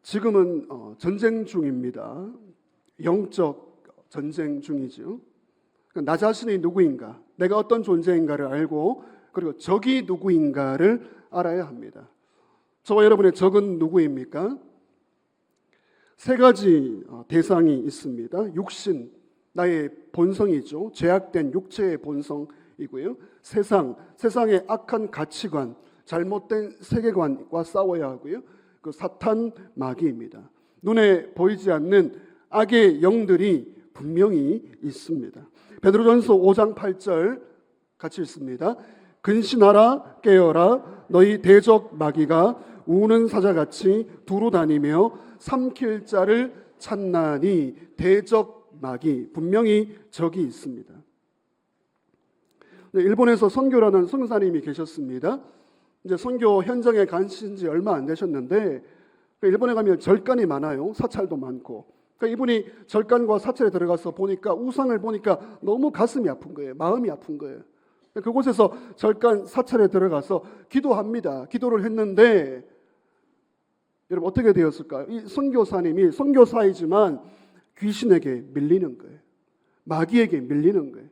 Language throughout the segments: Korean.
지금은 전쟁 중입니다. 영적 전쟁 중이죠. 나 자신이 누구인가, 내가 어떤 존재인가를 알고 그리고 적이 누구인가를 알아야 합니다. 저와 여러분의 적은 누구입니까? 세 가지 대상이 있습니다. 육신, 나의 본성이죠. 죄악된 육체의 본성이고요. 세상의 악한 가치관, 잘못된 세계관과 싸워야 하고요. 그 사탄 마귀입니다. 눈에 보이지 않는 악의 영들이 분명히 있습니다. 베드로전서 5장 8절 같이 읽습니다. 근신하라 깨어라 너희 대적 마귀가 우는 사자같이 두루 다니며 삼킬 자를 찾나니. 대적 마귀, 분명히 적이 있습니다. 일본에서 선교라는 선교사님이 계셨습니다. 이제 선교 현장에 가신 지 얼마 안 되셨는데 일본에 가면 절간이 많아요. 사찰도 많고. 그러니까 이분이 절간과 사찰에 들어가서 보니까 우상을 보니까 너무 가슴이 아픈 거예요. 마음이 아픈 거예요. 그곳에서 절간 사찰에 들어가서 기도합니다. 기도를 했는데 여러분 어떻게 되었을까요? 이 선교사님이 선교사이지만 귀신에게 밀리는 거예요. 마귀에게 밀리는 거예요.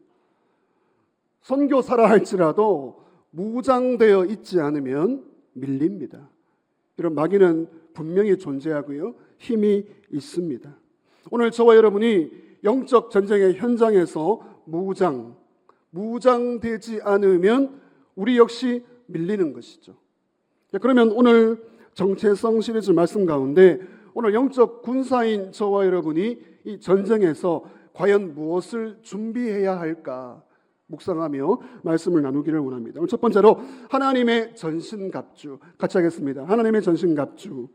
선교사라 할지라도 무장되어 있지 않으면 밀립니다. 이런 마귀는 분명히 존재하고요. 힘이 있습니다. 오늘 저와 여러분이 영적 전쟁의 현장에서 무장되지 않으면 우리 역시 밀리는 것이죠. 그러면 오늘 정체성 시리즈 말씀 가운데 오늘 영적 군사인 저와 여러분이 이 전쟁에서 과연 무엇을 준비해야 할까 묵상하며 말씀을 나누기를 원합니다. 오늘 첫 번째로 하나님의 전신갑주 같이 하겠습니다. 하나님의 전신갑주.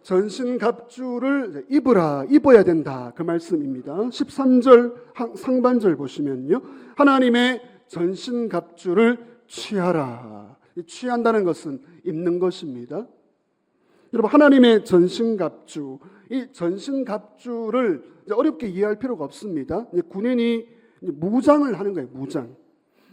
전신갑주를 입어야 된다 그 말씀입니다. 13절 상반절 보시면요. 하나님의 전신갑주를 취하라. 취한다는 것은 입는 것입니다. 여러분 하나님의 전신갑주, 이 전신갑주를 어렵게 이해할 필요가 없습니다. 군인이 무장을 하는 거예요. 무장.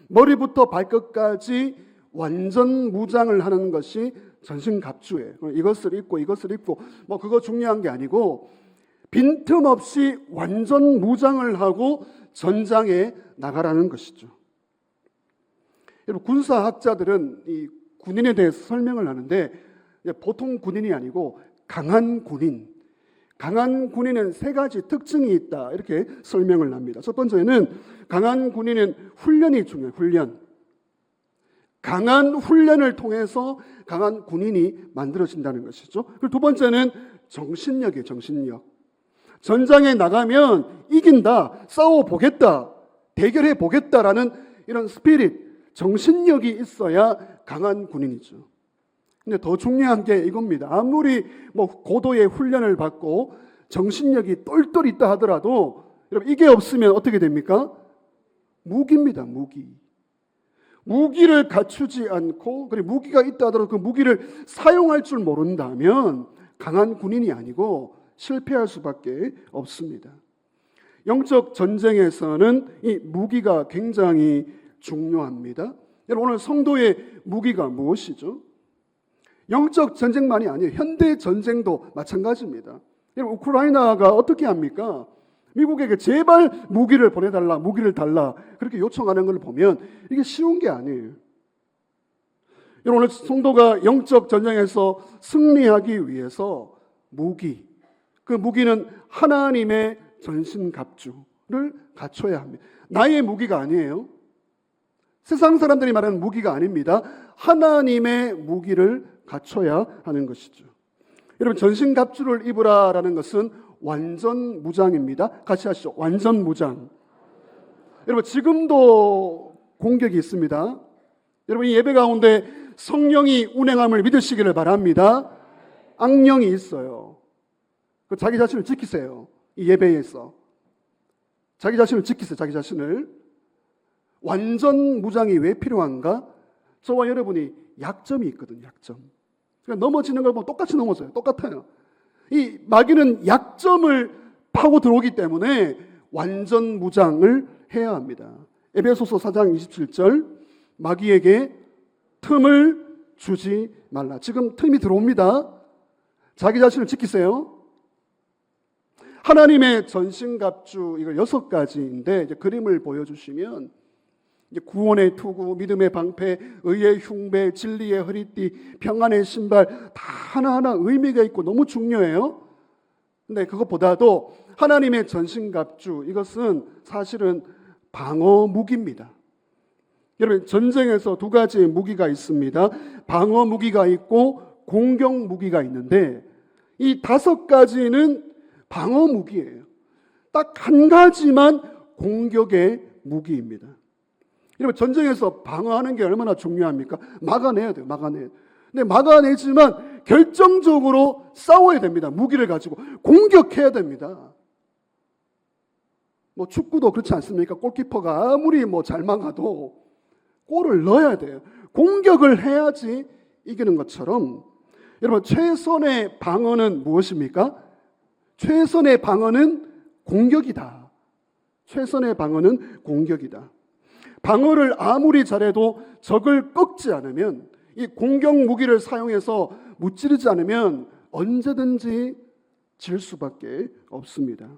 머리부터 발끝까지 완전 무장을 하는 것이 전신갑주예요. 이것을 입고 뭐 그거 중요한 게 아니고 빈틈없이 완전 무장을 하고 전장에 나가라는 것이죠. 여러분 군사학자들은 이 군인에 대해서 설명을 하는데 보통 군인이 아니고 강한 군인. 강한 군인은 세 가지 특징이 있다 이렇게 설명을 합니다. 첫 번째는 강한 군인은 훈련이 중요해요. 훈련. 강한 훈련을 통해서 강한 군인이 만들어진다는 것이죠. 그리고 두 번째는 정신력이에요. 정신력. 전장에 나가면 이긴다, 싸워보겠다, 대결해보겠다라는 이런 스피릿, 정신력이 있어야 강한 군인이죠. 근데 더 중요한 게 이겁니다. 아무리 고도의 훈련을 받고 정신력이 똘똘 있다 하더라도 여러분 이게 없으면 어떻게 됩니까? 무기입니다. 무기를 갖추지 않고 그리고 무기가 있다 하더라도 그 무기를 사용할 줄 모른다면 강한 군인이 아니고 실패할 수밖에 없습니다. 영적 전쟁에서는 이 무기가 굉장히 중요합니다. 여러분 오늘 성도의 무기가 무엇이죠? 영적 전쟁만이 아니에요. 현대 전쟁도 마찬가지입니다. 여러분 우크라이나가 어떻게 합니까? 미국에게 제발 무기를 보내달라, 무기를 달라 그렇게 요청하는 걸 보면 이게 쉬운 게 아니에요. 여러분 오늘 성도가 영적 전쟁에서 승리하기 위해서 그 무기는 하나님의 전신갑주를 갖춰야 합니다. 나의 무기가 아니에요. 세상 사람들이 말하는 무기가 아닙니다. 하나님의 무기를 갖춰야 하는 것이죠. 여러분 전신갑주를 입으라라는 것은 완전 무장입니다. 같이 하시죠. 완전 무장. 여러분 지금도 공격이 있습니다. 여러분 이 예배 가운데 성령이 운행함을 믿으시기를 바랍니다. 악령이 있어요. 자기 자신을 지키세요. 이 예배에서 자기 자신을 지키세요. 자기 자신을. 완전 무장이 왜 필요한가? 저와 여러분이 약점이 있거든요. 약점. 그러니까 넘어지는 걸 보면 똑같이 넘어져요. 똑같아요. 이 마귀는 약점을 파고 들어오기 때문에 완전 무장을 해야 합니다. 에베소서 4장 27절 마귀에게 틈을 주지 말라. 지금 틈이 들어옵니다. 자기 자신을 지키세요. 하나님의 전신갑주 이거 6가지인데 이제 그림을 보여주시면 이제 구원의 투구, 믿음의 방패, 의의 흉배, 진리의 허리띠, 평안의 신발 다 하나하나 의미가 있고 너무 중요해요. 근데 그것보다도 하나님의 전신갑주 이것은 사실은 방어 무기입니다. 여러분 전쟁에서 2가지의 무기가 있습니다. 방어 무기가 있고 공격 무기가 있는데 이 5가지는 방어 무기예요. 딱 한 가지만 공격의 무기입니다. 여러분 전쟁에서 방어하는 게 얼마나 중요합니까? 막아내야 돼요. 막아내야 돼요. 근데 막아내지만 결정적으로 싸워야 됩니다. 무기를 가지고 공격해야 됩니다. 뭐 축구도 그렇지 않습니까? 골키퍼가 아무리 뭐 잘 막아도 골을 넣어야 돼요. 공격을 해야지 이기는 것처럼 여러분 최선의 방어는 무엇입니까? 최선의 방어는 공격이다. 최선의 방어는 공격이다. 방어를 아무리 잘해도 적을 꺾지 않으면 이 공격 무기를 사용해서 무찌르지 않으면 언제든지 질 수밖에 없습니다.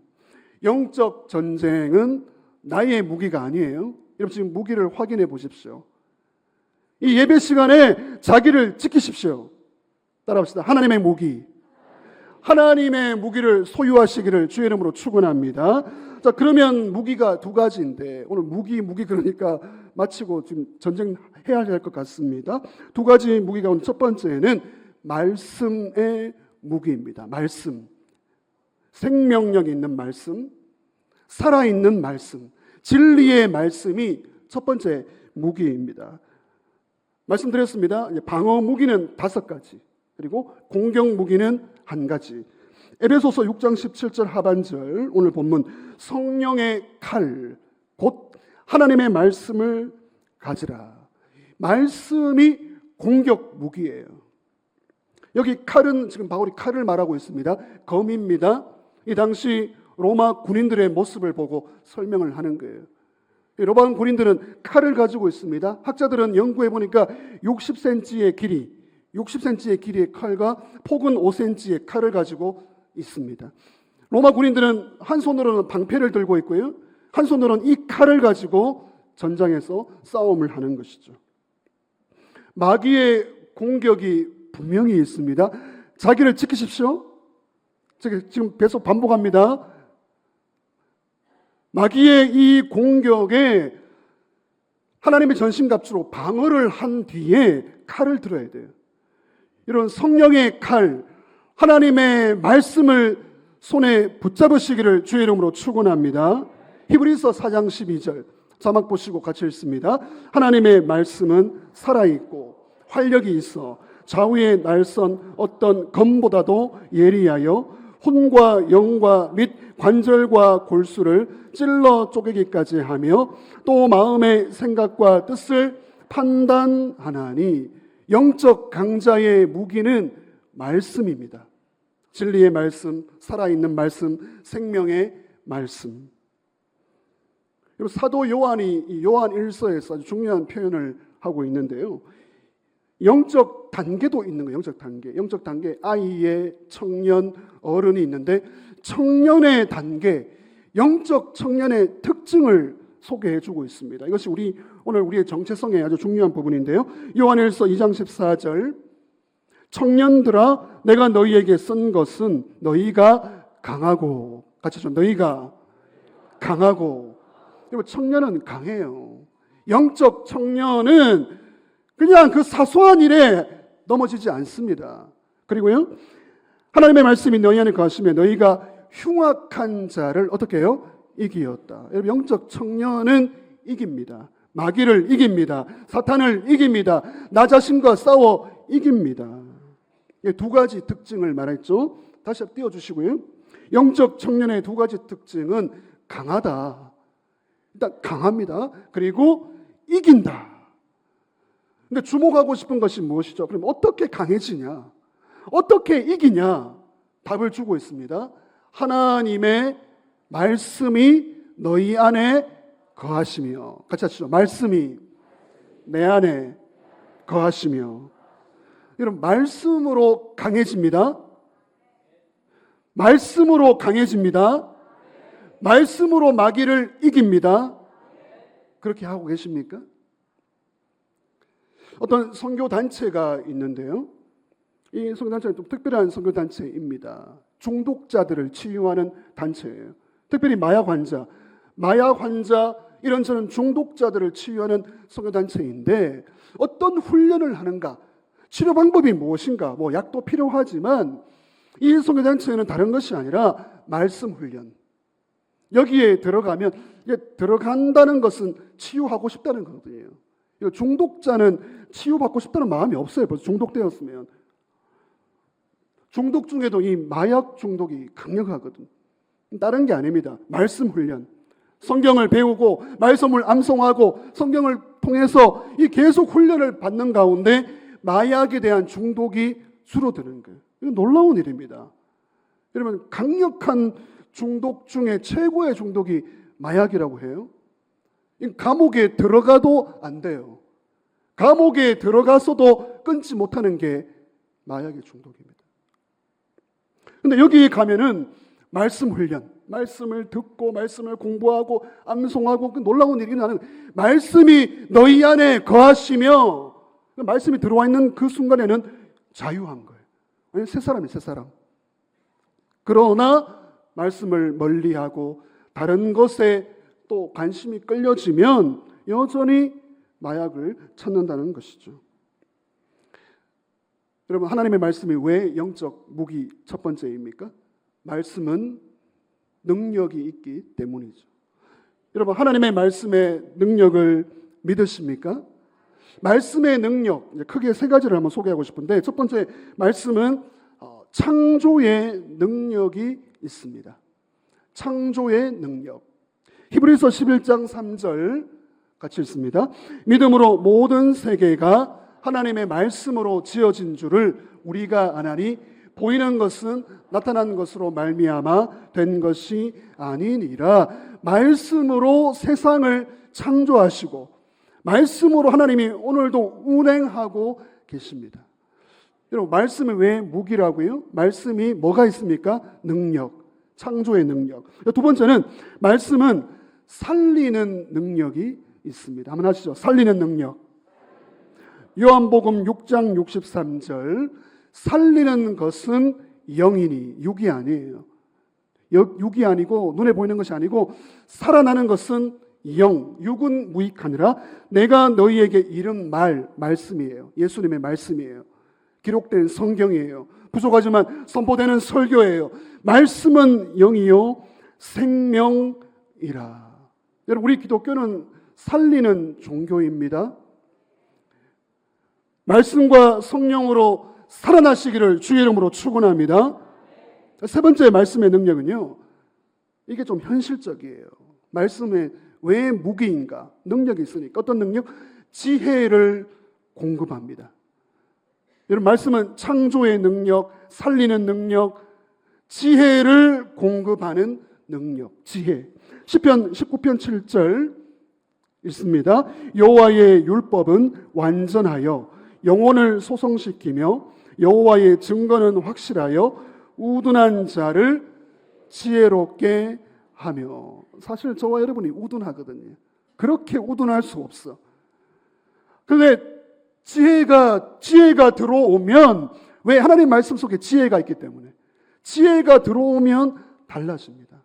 영적 전쟁은 나의 무기가 아니에요. 여러분 지금 무기를 확인해 보십시오. 이 예배 시간에 자기를 지키십시오. 따라합시다. 하나님의 무기. 하나님의 무기를 소유하시기를 주의 이름으로 축원합니다. 자, 그러면 무기가 2가지인데 오늘 무기 그러니까 마치고 지금 전쟁해야 할 것 같습니다. 2가지 무기가 오늘 첫 번째는 말씀의 무기입니다. 말씀. 생명력 있는 말씀, 살아있는 말씀, 진리의 말씀이 첫 번째 무기입니다. 말씀드렸습니다. 방어 무기는 5가지, 그리고 공격 무기는 1가지. 에베소서 6장 17절 하반절 오늘 본문 성령의 칼, 곧 하나님의 말씀을 가지라. 말씀이 공격 무기예요. 여기 칼은 지금 바울이 칼을 말하고 있습니다. 검입니다. 이 당시 로마 군인들의 모습을 보고 설명을 하는 거예요. 로마 군인들은 칼을 가지고 있습니다. 학자들은 연구해 보니까 60cm의 길이의 칼과 폭은 5cm의 칼을 가지고 있습니다. 로마 군인들은 한 손으로는 방패를 들고 있고요. 한 손으로는 이 칼을 가지고 전장에서 싸움을 하는 것이죠. 마귀의 공격이 분명히 있습니다. 자기를 지키십시오. 지금 계속 반복합니다. 마귀의 이 공격에 하나님의 전신갑주로 방어를 한 뒤에 칼을 들어야 돼요. 이런 성령의 칼, 하나님의 말씀을 손에 붙잡으시기를 주의 이름으로 축원합니다. 히브리서 4장 12절 자막 보시고 같이 읽습니다. 하나님의 말씀은 살아있고 활력이 있어 좌우의 날선 어떤 검보다도 예리하여 혼과 영과 및 관절과 골수를 찔러 쪼개기까지 하며 또 마음의 생각과 뜻을 판단하나니 영적 강자의 무기는 말씀입니다. 진리의 말씀, 살아있는 말씀, 생명의 말씀. 그리고 사도 요한이 이 요한 1서에서 아주 중요한 표현을 하고 있는데요. 영적 단계도 있는 거예요. 영적 단계, 아이의 청년, 어른이 있는데 청년의 단계, 영적 청년의 특징을 소개해주고 있습니다. 이것이 오늘 우리의 정체성에 아주 중요한 부분인데요. 요한일서 2장 14절 청년들아 내가 너희에게 쓴 것은 너희가 강하고 같이 좀 너희가 강하고. 여러분 청년은 강해요. 영적 청년은 그냥 그 사소한 일에 넘어지지 않습니다. 그리고요 하나님의 말씀이 너희 안에 거하시면 너희가 흉악한 자를 어떻게 해요? 이기었다. 여러분 영적 청년은 이깁니다. 마귀를 이깁니다. 사탄을 이깁니다. 나 자신과 싸워 이깁니다. 2가지 특징을 말했죠. 다시 띄워주시고요. 영적 청년의 2가지 특징은 강하다. 일단 강합니다. 그리고 이긴다. 근데 주목하고 싶은 것이 무엇이죠? 그럼 어떻게 강해지냐? 어떻게 이기냐? 답을 주고 있습니다. 하나님의 말씀이 너희 안에 거하시며 같이 하시죠. 말씀이 내 안에 거하시며. 여러분 말씀으로 강해집니다. 말씀으로 강해집니다. 말씀으로 마귀를 이깁니다. 그렇게 하고 계십니까? 어떤 선교단체가 있는데요. 이 선교단체는 좀 특별한 선교단체입니다. 중독자들을 치유하는 단체예요. 특별히 마약 환자 이런저런 중독자들을 치유하는 선교단체인데 어떤 훈련을 하는가? 치료 방법이 무엇인가? 약도 필요하지만 이 선교단체는 다른 것이 아니라 말씀 훈련. 여기에 들어가면 들어간다는 것은 치유하고 싶다는 거거든요. 중독자는 치유받고 싶다는 마음이 없어요. 벌써 중독되었으면. 중독 중에도 이 마약 중독이 강력하거든. 다른 게 아닙니다. 말씀 훈련. 성경을 배우고 말씀을 암송하고 성경을 통해서 이 계속 훈련을 받는 가운데 마약에 대한 중독이 줄어드는 거예요. 이건 놀라운 일입니다. 여러분, 강력한 중독 중에 최고의 중독이 마약이라고 해요. 감옥에 들어가도 안 돼요. 감옥에 들어가서도 끊지 못하는 게 마약의 중독입니다. 근데 여기 가면은 말씀 훈련, 말씀을 듣고 말씀을 공부하고 암송하고 그 놀라운 일이 나는 말씀이 너희 안에 거하시며 말씀이 들어와 있는 그 순간에는 자유한 거예요. 아니, 새 사람이 새 사람. 그러나 말씀을 멀리하고 다른 것에 또 관심이 끌려지면 여전히 마약을 찾는다는 것이죠. 여러분, 하나님의 말씀이 왜 영적 무기 첫 번째입니까? 말씀은 능력이 있기 때문이죠. 여러분, 하나님의 말씀의 능력을 믿으십니까? 말씀의 능력, 크게 세 가지를 한번 소개하고 싶은데, 첫 번째 말씀은 창조의 능력이 있습니다. 창조의 능력. 히브리서 11장 3절 같이 읽습니다. 믿음으로 모든 세계가 하나님의 말씀으로 지어진 줄을 우리가 아나니 보이는 것은 나타난 것으로 말미암아 된 것이 아니니라. 말씀으로 세상을 창조하시고 말씀으로 하나님이 오늘도 운행하고 계십니다. 여러분, 말씀이 왜 무기라고요? 말씀이 뭐가 있습니까? 능력, 창조의 능력. 두 번째는 말씀은 살리는 능력이 있습니다. 한번 하시죠. 살리는 능력. 요한복음 6장 63절 살리는 것은 영이니 육이 아니에요. 육이 아니고 눈에 보이는 것이 아니고 살아나는 것은 영, 육은 무익하니라. 내가 너희에게 이른 말씀이에요. 예수님의 말씀이에요. 기록된 성경이에요. 부족하지만 선포되는 설교예요. 말씀은 영이요 생명이라. 여러분, 우리 기독교는 살리는 종교입니다. 말씀과 성령으로 살아나시기를 주의 이름으로 축원합니다. 세 번째 말씀의 능력은요, 이게 좀 현실적이에요. 말씀에 왜 무기인가? 능력이 있으니까. 어떤 능력? 지혜를 공급합니다. 여러분, 말씀은 창조의 능력, 살리는 능력, 지혜를 공급하는 능력, 지혜. 시편 19편 7절 있습니다. 여호와의 율법은 완전하여 영혼을 소성시키며 여호와의 증거는 확실하여 우둔한 자를 지혜롭게 하며. 사실 저와 여러분이 우둔하거든요. 그렇게 우둔할 수 없어. 그런데 지혜가 들어오면, 왜? 하나님 말씀 속에 지혜가 있기 때문에. 지혜가 들어오면 달라집니다.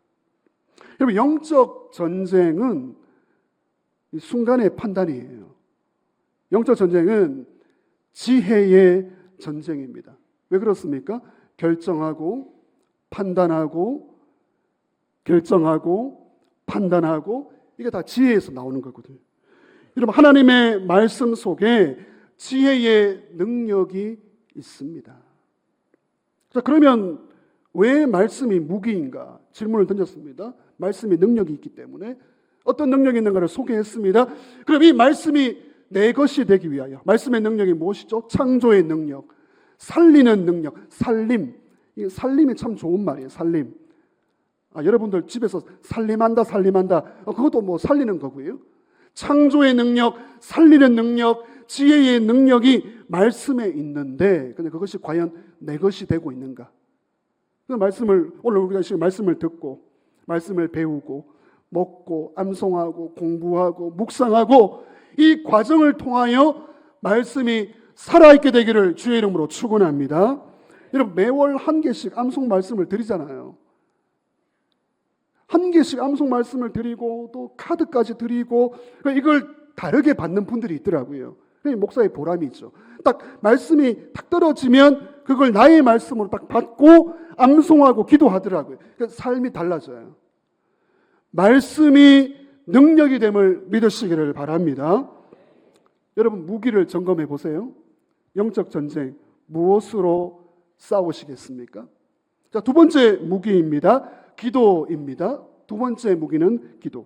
여러분, 영적 전쟁은 이 순간의 판단이에요. 영적 전쟁은 지혜의 전쟁입니다. 왜 그렇습니까? 결정하고 판단하고 이게 다 지혜에서 나오는 거거든요. 여러분, 하나님의 말씀 속에 지혜의 능력이 있습니다. 자, 그러면 왜 말씀이 무기인가? 질문을 던졌습니다. 말씀이 능력이 있기 때문에. 어떤 능력이 있는가를 소개했습니다. 그럼 이 말씀이 내 것이 되기 위하여, 말씀의 능력이 무엇이죠? 창조의 능력, 살리는 능력, 살림. 이 살림이 참 좋은 말이에요. 살림. 여러분들 집에서 살림한다. 그것도 살리는 거고요. 창조의 능력, 살리는 능력, 지혜의 능력이 말씀에 있는데, 근데 그것이 과연 내 것이 되고 있는가? 그 말씀을 오늘 우리가 지금 말씀을 듣고 말씀을 배우고 먹고 암송하고 공부하고 묵상하고 이 과정을 통하여 말씀이 살아있게 되기를 주의 이름으로 축원합니다. 여러분 매월 한 개씩 암송 말씀을 드리잖아요. 한 개씩 암송 말씀을 드리고 또 카드까지 드리고 이걸 다르게 받는 분들이 있더라고요. 목사의 보람이 있죠. 딱 말씀이 딱 떨어지면 그걸 나의 말씀으로 딱 받고 암송하고 기도하더라고요. 삶이 달라져요. 말씀이 능력이 됨을 믿으시기를 바랍니다. 여러분 무기를 점검해 보세요. 영적 전쟁 무엇으로 싸우시겠습니까? 자, 두 번째 무기입니다. 기도입니다. 두 번째 무기는 기도.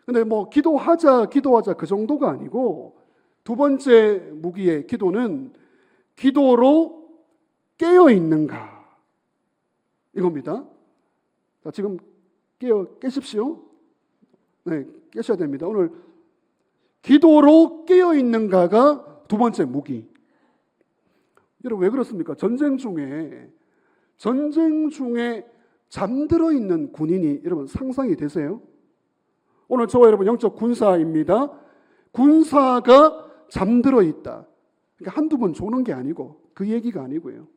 근데 기도하자 그 정도가 아니고 두 번째 무기의 기도는 기도로 깨어 있는가 이겁니다. 자, 지금 깨십시오. 네, 깨셔야 됩니다. 오늘 기도로 깨어 있는가가 두 번째 무기. 여러분 왜 그렇습니까? 전쟁 중에 잠들어 있는 군인이 여러분 상상이 되세요? 오늘 저와 여러분 영적 군사입니다. 군사가 잠들어 있다. 그러니까 한두 번 조는 게 아니고 그 얘기가 아니고요.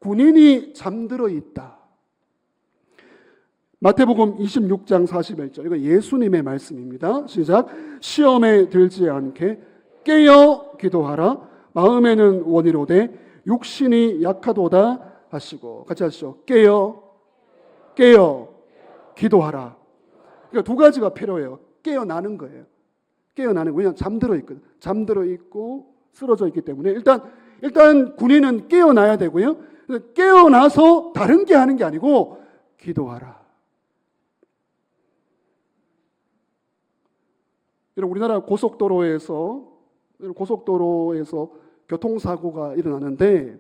군인이 잠들어 있다. 마태복음 26장 41절 이거 예수님의 말씀입니다. 시작. 시험에 들지 않게 깨어 기도하라. 마음에는 원이로되 육신이 약하도다 하시고 같이 하시죠. 깨어 기도하라. 그러니까 두 가지가 필요해요. 깨어나는 거예요. 깨어나는 거예요. 왜냐하면 잠들어 있거든. 잠들어 있고 쓰러져 있기 때문에 일단 군인은 깨어나야 되고요. 깨어나서 다른 게 하는 게 아니고 기도하라. 여러분 우리나라 고속도로에서 교통사고가 일어나는데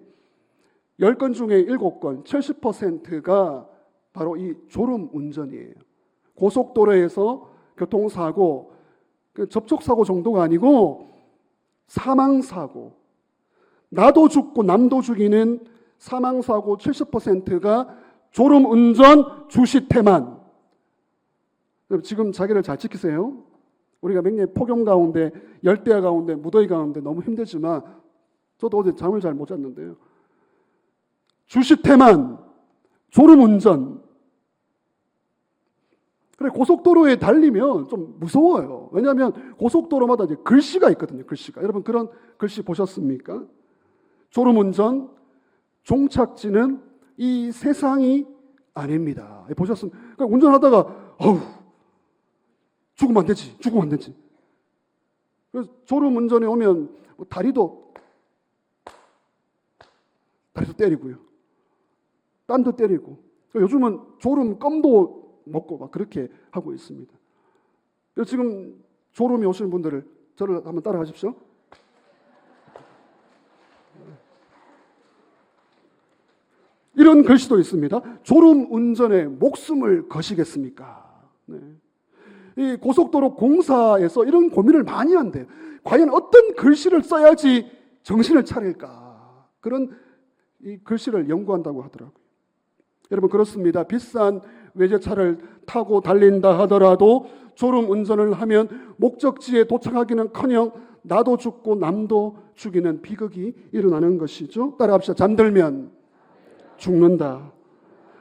10건 중에 7건 70%가 바로 이 졸음 운전이에요. 고속도로에서 교통사고 접촉사고 정도가 아니고 사망사고, 나도 죽고 남도 죽이는 사망사고 70%가 졸음운전 주시태만. 지금 자기를 잘 지키세요. 우리가 맹렬 폭염 가운데 열대야 가운데 무더위 가운데 너무 힘들지만 저도 어제 잠을 잘 못 잤는데요. 주시태만 졸음운전. 그래 고속도로에 달리면 좀 무서워요. 왜냐하면 고속도로마다 이제 글씨가 있거든요. 글씨가. 여러분 그런 글씨 보셨습니까? 졸음운전, 종착지는 이 세상이 아닙니다. 보셨습니까? 그러니까 운전하다가 죽으면 안 되지. 그래서 졸음운전에 오면 다리도 때리고요. 딴도 때리고. 요즘은 졸음 껌도 먹고 막 그렇게 하고 있습니다. 지금 졸음이 오시는 분들을 저를 한번 따라가십시오. 이런 글씨도 있습니다. 졸음 운전에 목숨을 거시겠습니까? 네. 이 고속도로 공사에서 이런 고민을 많이 한대요. 과연 어떤 글씨를 써야지 정신을 차릴까? 그런 이 글씨를 연구한다고 하더라고요. 여러분 그렇습니다. 비싼 외제차를 타고 달린다 하더라도 졸음 운전을 하면 목적지에 도착하기는커녕 나도 죽고 남도 죽이는 비극이 일어나는 것이죠. 따라합시다. 잠들면 죽는다.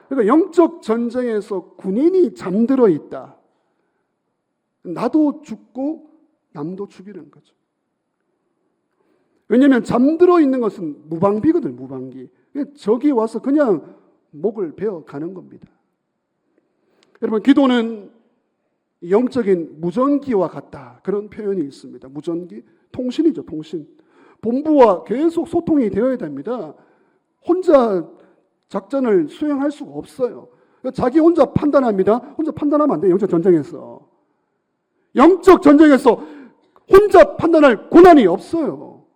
그러니까 영적 전쟁에서 군인이 잠들어 있다. 나도 죽고 남도 죽이는 거죠. 왜냐하면 잠들어 있는 것은 무방비거든. 무방비. 적이 와서 그냥 목을 베어 가는 겁니다. 여러분 기도는 영적인 무전기와 같다. 그런 표현이 있습니다. 무전기, 통신이죠. 통신. 본부와 계속 소통이 되어야 됩니다. 혼자 작전을 수행할 수가 없어요. 자기 혼자 판단합니다. 혼자 판단하면 안 돼요. 영적 전쟁에서. 영적 전쟁에서 혼자 판단할 고난이 없어요.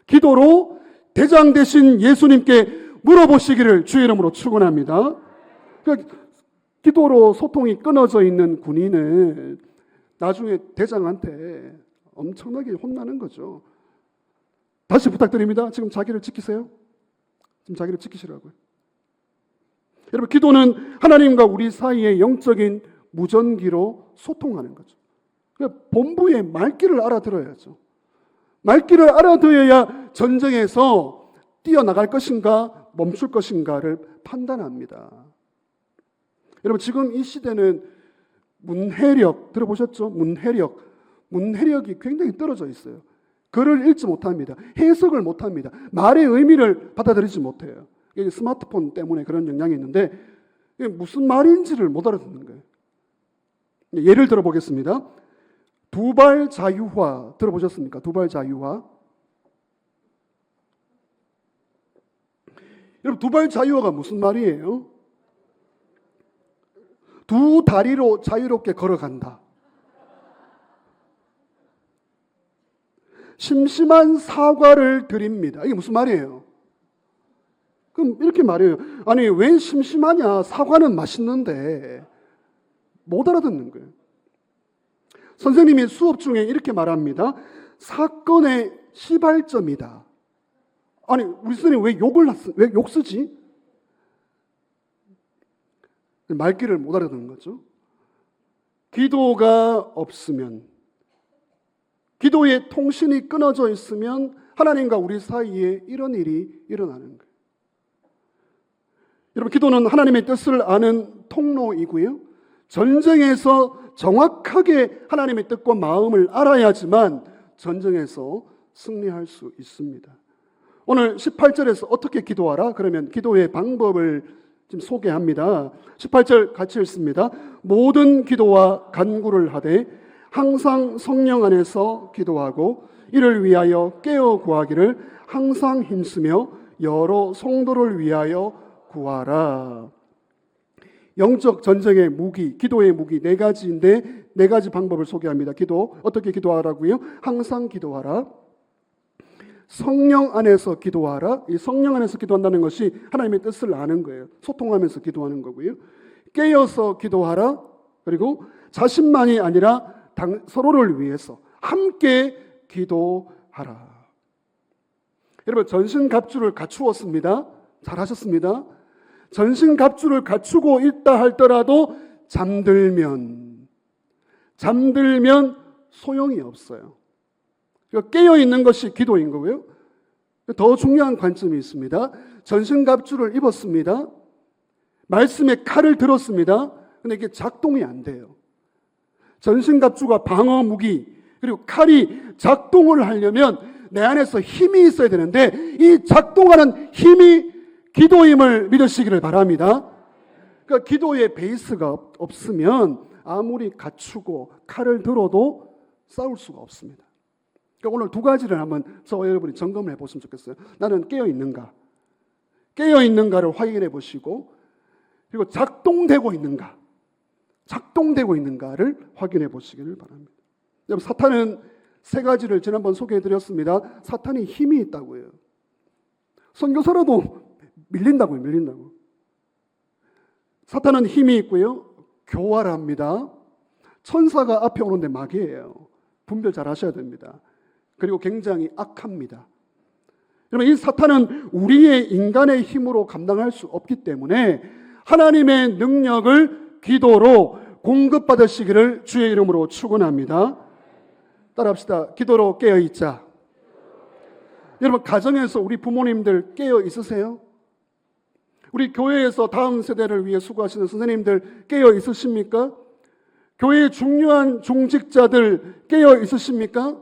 기도로 대장 되신 예수님께 물어보시기를 주의 이름으로 축원합니다. 그러니까 기도로 소통이 끊어져 있는 군인은 나중에 대장한테 엄청나게 혼나는 거죠. 다시 부탁드립니다. 지금 자기를 지키세요. 지금 자기를 지키시라고요. 여러분, 기도는 하나님과 우리 사이의 영적인 무전기로 소통하는 거죠. 그러니까 본부의 말귀를 알아들어야죠. 말귀를 알아들어야 전쟁에서 뛰어나갈 것인가 멈출 것인가를 판단합니다. 여러분, 지금 이 시대는 문해력 들어보셨죠? 문해력이 굉장히 떨어져 있어요. 글을 읽지 못합니다. 해석을 못합니다. 말의 의미를 받아들이지 못해요. 이게 스마트폰 때문에 그런 영향이 있는데 이게 무슨 말인지를 못 알아듣는 거예요. 예를 들어보겠습니다. 두발 자유화 들어보셨습니까? 두발 자유화. 여러분, 두발 자유화가 무슨 말이에요? 두 다리로 자유롭게 걸어간다. 심심한 사과를 드립니다. 이게 무슨 말이에요? 그럼 이렇게 말해요. 아니, 왜 심심하냐? 사과는 맛있는데. 못 알아듣는 거예요. 선생님이 수업 중에 이렇게 말합니다. 사건의 시발점이다. 아니, 우리 선생님 왜 욕 쓰지? 말귀를 못 알아듣는 거죠. 기도가 없으면, 기도의 통신이 끊어져 있으면 하나님과 우리 사이에 이런 일이 일어나는 거예요. 여러분, 기도는 하나님의 뜻을 아는 통로이고요. 전쟁에서 정확하게 하나님의 뜻과 마음을 알아야지만 전쟁에서 승리할 수 있습니다. 오늘 18절에서 어떻게 기도하라? 그러면 기도의 방법을 지금 소개합니다. 18절 같이 읽습니다. 모든 기도와 간구를 하되 항상 성령 안에서 기도하고 이를 위하여 깨어 구하기를 항상 힘쓰며 여러 성도를 위하여 구하라. 영적 전쟁의 무기, 기도의 무기 4가지인데 4가지 방법을 소개합니다. 기도, 어떻게 기도하라고요? 항상 기도하라. 성령 안에서 기도하라. 이 성령 안에서 기도한다는 것이 하나님의 뜻을 아는 거예요. 소통하면서 기도하는 거고요. 깨어서 기도하라. 그리고 자신만이 아니라 서로를 위해서 함께 기도하라. 여러분, 전신갑주를 갖추었습니다. 잘하셨습니다. 전신갑주를 갖추고 있다 할더라도 잠들면 소용이 없어요. 깨어 있는 것이 기도인 거고요. 더 중요한 관점이 있습니다. 전신갑주를 입었습니다. 말씀의 칼을 들었습니다. 근데 이게 작동이 안 돼요. 전신갑주가 방어 무기, 그리고 칼이 작동을 하려면 내 안에서 힘이 있어야 되는데 이 작동하는 힘이 기도임을 믿으시기를 바랍니다. 그러니까 기도의 베이스가 없으면 아무리 갖추고 칼을 들어도 싸울 수가 없습니다. 그러니까 오늘 2가지를 한번 저와 여러분이 점검을 해보시면 좋겠어요. 나는 깨어있는가? 깨어있는가를 확인해 보시고, 그리고 작동되고 있는가를 확인해 보시기를 바랍니다. 여러분, 사탄은 3가지를 지난번 소개해 드렸습니다. 사탄이 힘이 있다고요. 선교사라도 밀린다고. 사탄은 힘이 있고요. 교활합니다. 천사가 앞에 오는데 마귀예요. 분별 잘 하셔야 됩니다. 그리고 굉장히 악합니다. 여러분, 이 사탄은 우리의 인간의 힘으로 감당할 수 없기 때문에 하나님의 능력을 기도로 공급받으시기를 주의 이름으로 축원합니다. 따라합시다. 기도로 깨어있자. 여러분, 가정에서 우리 부모님들 깨어 있으세요? 우리 교회에서 다음 세대를 위해 수고하시는 선생님들 깨어 있으십니까? 교회의 중요한 중직자들 깨어 있으십니까?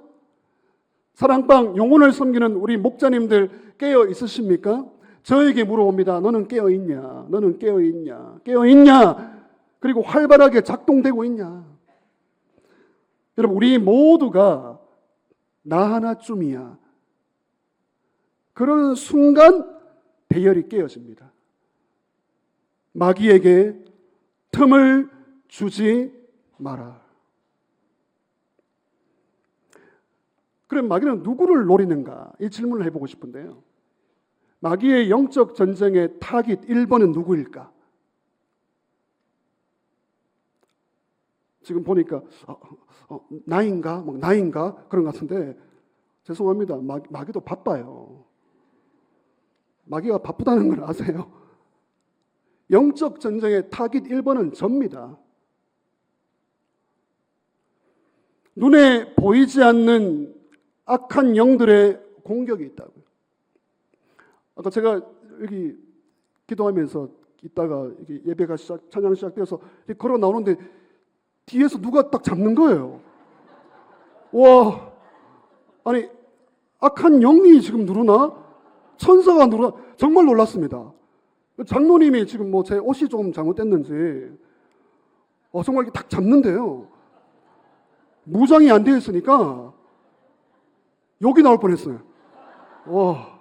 사랑방 영혼을 섬기는 우리 목자님들 깨어 있으십니까? 저에게 물어봅니다. 너는 깨어 있냐? 너는 깨어 있냐? 깨어 있냐? 그리고 활발하게 작동되고 있냐? 여러분, 우리 모두가 나 하나쯤이야. 그런 순간 대열이 깨어집니다. 마귀에게 틈을 주지 마라. 그럼 마귀는 누구를 노리는가? 이 질문을 해보고 싶은데요. 마귀의 영적 전쟁의 타깃 1번은 누구일까? 지금 보니까 나인가? 나인가? 그런 것 같은데 죄송합니다. 마귀도 바빠요. 마귀가 바쁘다는 걸 아세요? 영적 전쟁의 타깃 1번은 접니다. 눈에 보이지 않는 악한 영들의 공격이 있다고요. 아까 제가 여기 기도하면서 있다가 예배가 찬양 시작돼서 걸어 나오는데 뒤에서 누가 딱 잡는 거예요. 와, 아니 악한 영이 지금 누르나? 천사가 누르나? 정말 놀랐습니다. 장로님이 지금 뭐 제 옷이 조금 잘못됐는지 정말 이렇게 딱 잡는데요. 무장이 안 되어 있으니까 여기 나올 뻔했어요. 와.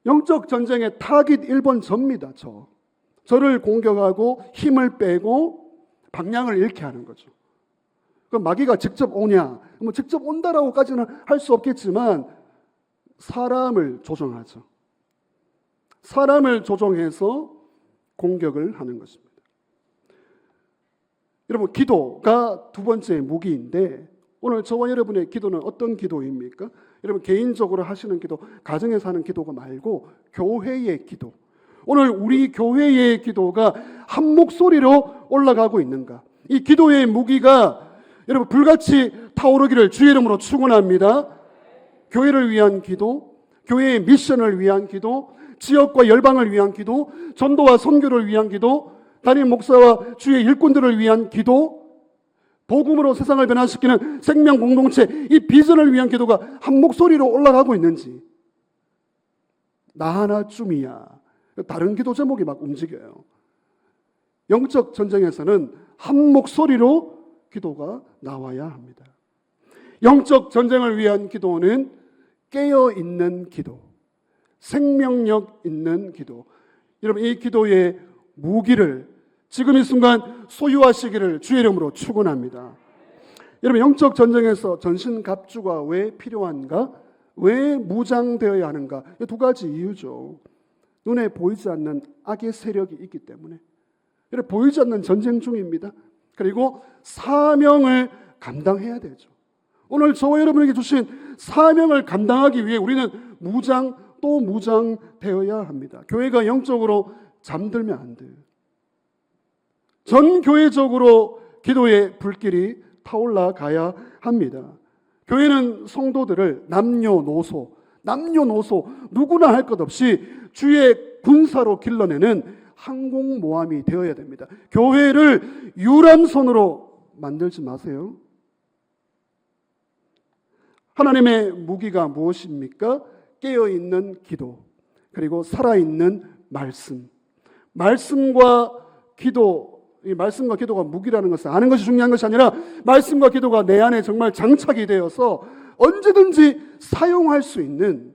영적 전쟁의 타깃 1번 접니다. 저를 공격하고 힘을 빼고 방향을 잃게 하는 거죠. 그럼 마귀가 직접 오냐? 뭐 직접 온다라고까지는 할 수 없겠지만 사람을 조종하죠. 사람을 조종해서 공격을 하는 것입니다. 여러분, 기도가 두 번째 무기인데 오늘 저와 여러분의 기도는 어떤 기도입니까? 여러분 개인적으로 하시는 기도, 가정에서 하는 기도가 말고 교회의 기도. 오늘 우리 교회의 기도가 한 목소리로 올라가고 있는가? 이 기도의 무기가 여러분 불같이 타오르기를 주의 이름으로 축원합니다. 교회를 위한 기도, 교회의 미션을 위한 기도, 지역과 열방을 위한 기도, 전도와 선교를 위한 기도, 담임 목사와 주의 일꾼들을 위한 기도, 복음으로 세상을 변화시키는 생명 공동체, 이 비전을 위한 기도가 한 목소리로 올라가고 있는지, 나 하나쯤이야. 다른 기도 제목이 막 움직여요. 영적 전쟁에서는 한 목소리로 기도가 나와야 합니다. 영적 전쟁을 위한 기도는 깨어있는 기도, 생명력 있는 기도. 여러분 이 기도의 무기를 지금 이 순간 소유하시기를 주의 이름으로 축원합니다. 여러분 영적 전쟁에서 전신갑주가 왜 필요한가? 왜 무장되어야 하는가? 이 두 가지 이유죠. 눈에 보이지 않는 악의 세력이 있기 때문에. 여러분 보이지 않는 전쟁 중입니다. 그리고 사명을 감당해야 되죠. 오늘 저와 여러분에게 주신 사명을 감당하기 위해 우리는 무장 또 무장되어야 합니다. 교회가 영적으로 잠들면 안 돼요. 전 교회적으로 기도의 불길이 타올라가야 합니다. 교회는 성도들을 남녀노소 누구나 할 것 없이 주의 군사로 길러내는 항공모함이 되어야 됩니다. 교회를 유람선으로 만들지 마세요. 하나님의 무기가 무엇입니까? 깨어있는 기도, 그리고 살아있는 말씀. 말씀과 기도, 이 말씀과 기도가 무기라는 것을 아는 것이 중요한 것이 아니라 말씀과 기도가 내 안에 정말 장착이 되어서 언제든지 사용할 수 있는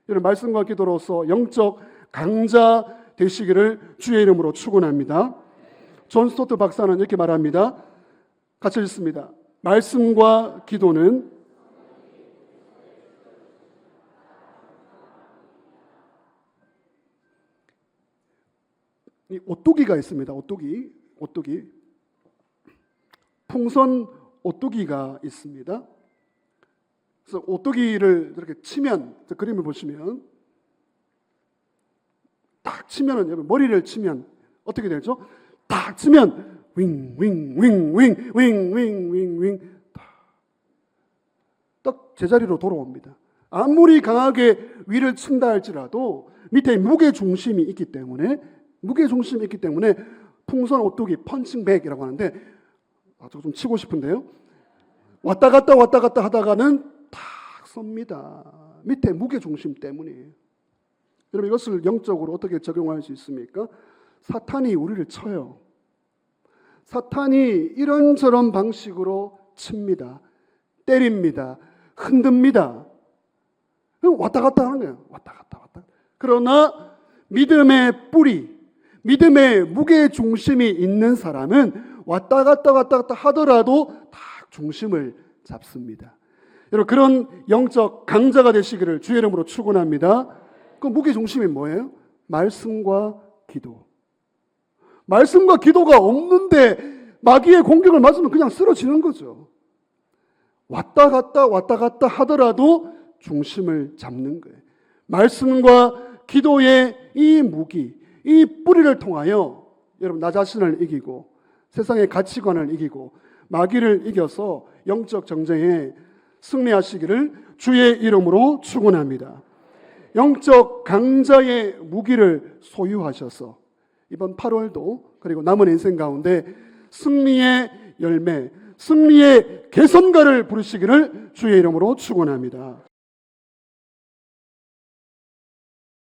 이런 말씀과 기도로서 영적 강자 되시기를 주의 이름으로 축원합니다. 존 스토트 박사는 이렇게 말합니다. 같이 읽습니다. 말씀과 기도는 이 오뚜기가 있습니다. 오뚜기. 풍선 오뚜기가 있습니다. 그래서 오뚜기를 이렇게 치면, 그림을 보시면 딱 치면은 여러분 머리를 치면 어떻게 되죠? 딱 치면 윙윙윙윙윙윙윙윙 딱 제자리로 돌아옵니다. 아무리 강하게 위를 친다 할지라도 밑에 무게 중심이 있기 때문에 풍선 오뚜기 펀칭백이라고 하는데 저거 좀 치고 싶은데요. 왔다 갔다 하다가는 탁 섭니다. 밑에 무게 중심 때문이에요. 여러분 이것을 영적으로 어떻게 적용할 수 있습니까? 사탄이 우리를 쳐요. 사탄이 이런저런 방식으로 칩니다. 때립니다. 흔듭니다. 왔다 갔다 하는 거예요. 왔다 갔다. 그러나 믿음의 뿌리, 믿음의 무게 중심이 있는 사람은 왔다 갔다 하더라도 딱 중심을 잡습니다. 여러분 그런 영적 강자가 되시기를 주의 이름으로 축원합니다. 그 무게 중심이 뭐예요? 말씀과 기도. 말씀과 기도가 없는데 마귀의 공격을 맞으면 그냥 쓰러지는 거죠. 왔다 갔다 하더라도 중심을 잡는 거예요. 말씀과 기도의 이 무기, 이 뿌리를 통하여 여러분 나 자신을 이기고 세상의 가치관을 이기고 마귀를 이겨서 영적 전쟁에 승리하시기를 주의 이름으로 축원합니다. 영적 강자의 무기를 소유하셔서 이번 8월도 그리고 남은 인생 가운데 승리의 열매, 승리의 개선가를 부르시기를 주의 이름으로 축원합니다.